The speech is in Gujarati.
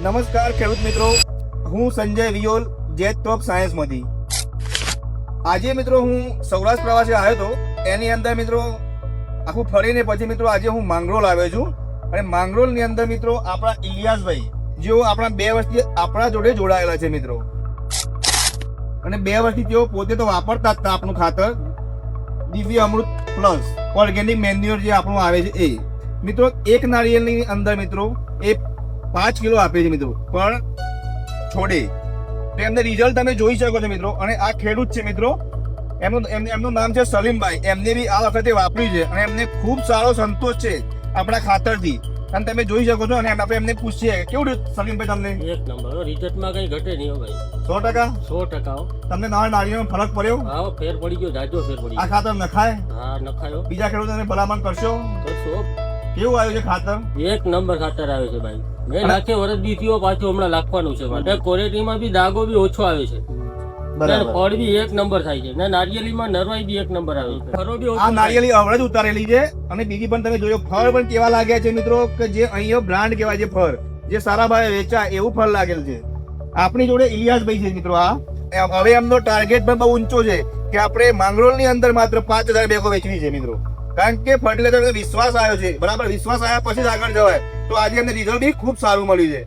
નમસ્કાર ખેડૂત મિત્રો, હું સંજય વિયોલ જેટ ટોપ સાયન્સમાંથી. આજે મિત્રો હું સૌરાષ્ટ્ર પ્રવાસે આવ્યો હતો. એની અંદર મિત્રો આખું ફરીને પછી મિત્રો આજે હું માંગરોળ આવ્યો છું. અને માંગરોળની અંદર મિત્રો આપણા ઇલિયાસભાઈ જેઓ આપણા 2 વર્ષથી આપણા જોડે જોડાયેલા છે મિત્રો. અને 2 વર્ષથી તેઓ પોતે તો વાપરતા જ હતા આપણું ખાતર દિવ્ય અમૃત પ્લસ ઓર્ગેનિક મેન્યુઅર જે આપણું આવે છે એ મિત્રો. એક નાળિયેરની અંદર મિત્રો એ 5 કિલો આપે છે મિત્રો પણ છોડે. તો એમને રિઝલ્ટ તમે જોઈ શકો છો મિત્રો. અને આ ખેડૂત છે મિત્રો, એમનું નામ છે સલીમભાઈ. એમને બી આ વખતે વાપર્યું છે અને એમને ખૂબ સારો સંતોષ છે આપણા ખાતરથી. અને તમે જોઈ શકો છો. અને આપણે એમને પૂછીએ કેવું સલીમભાઈ તમને? એક નંબર રિઝલ્ટમાં કઈ ઘટે નહીં ભાઈ. 100%? 100%. તમને નાળિયેરનો ફરક પડ્યો? હા, ફેર પડી ગયો, જાજો ફેર પડી આ ગયો. ખાતર નખાય? હા, નખાયો. બીજા ખેડૂતોને ભલામણ કરશો? કરશો. કેવું આવ્યું છે ખાતર? એક નંબર ખાતર આવે છે ભાઈ. મેં નાખે વરસ બી થયો, પાછું હમણાં લાખવાનું છે માટે. ક્વોલિટીમાં બી દાગો બી ઓછો આવે છે. ફળ બી એક નંબર થાય છે ને નારિયેળીમાં નરવાઈ બી એક નંબર આવે છે. ફરો બી આ નારિયેળી હમણાં જ ઉતારેલી છે. અને બીજી પણ તમે જોયો ફળ પણ કેવા લાગ્યા છે મિત્રો, કે જે અહીંયા બ્રાન્ડ કહેવાય છે ફળ, જે સારા ભાવે વેચાય એવું ફળ લાગેલ છે. આપણી જોડે ઇલિયાસભાઈ છે મિત્રો. આ હવે એમનો ટાર્ગેટ પણ બહુ ઊંચો છે કે આપણે માંગરોળની અંદર માત્ર 5000 બેગો વેચવી છે મિત્રો. કારણ કે ફર્ટિલાઇઝર વિશ્વાસ આવ્યો છે. બરાબર, વિશ્વાસ આવ્યા પછી જ આગળ જવાય. તો આજે એમને રિઝલ્ટ બી ખૂબ સારું મળ્યું છે.